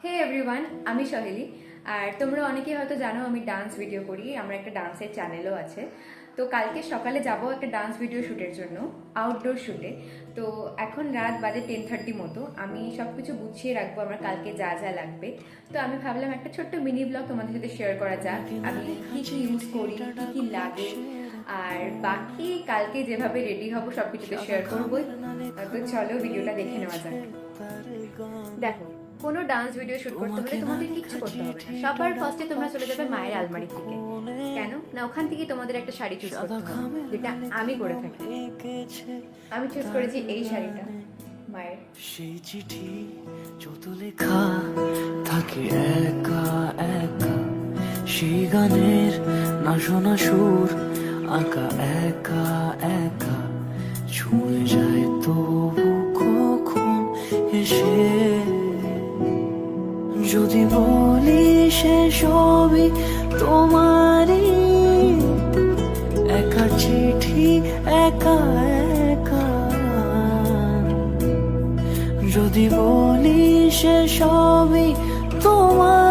হে everyone, আমি সহেলি। আর তোমরা অনেকেই হয়তো জানো আমি ডান্স ভিডিও করি, আমার একটা ডান্সের চ্যানেলও আছে। তো কালকে সকালে যাব একটা ডান্স ভিডিও শ্যুটের জন্য, আউটডোর শ্যুটে। তো এখন রাত বাজে 10:30 মতো। আমি সব কিছু গুছিয়ে রাখবো আমার কালকে যা যা লাগবে। তো আমি ভাবলাম একটা ছোট্ট মিনি ব্লগ তোমাদের সাথে শেয়ার করা যাক, আমি কি কি ইউজ করি, কি কি লাগে, আর বাকি কালকে যেভাবে রেডি হব সব কিছুতে শেয়ার করবোই। তো চলো ভিডিওটা দেখে নেওয়া যাক। দেখো, কোনো ডান্স ভিডিও শুট করতে হলে তোমাদের কিচ্ছু করতে হবে না। সবার ফার্স্টে তোমরা চলে যাবে মায়ের আলমারির দিকে। কেন না, ওখান থেকে তোমাদের একটা শাড়ি চুজ করতে হবে, যেটা আমি করে থাকি। আমি চুজ করেছি এই শাড়িটা মায়ের। সেই চিঠি যত লেখা থাকে একা একা, সেই গানের না শোনা সুর আঁকা একা একা, ছুঁয়ে যায় তবু কখন এসে। যদি বলি সে সবই তোমারই, একা চিঠি একা একা। যদি বলি সে সবই তোমার।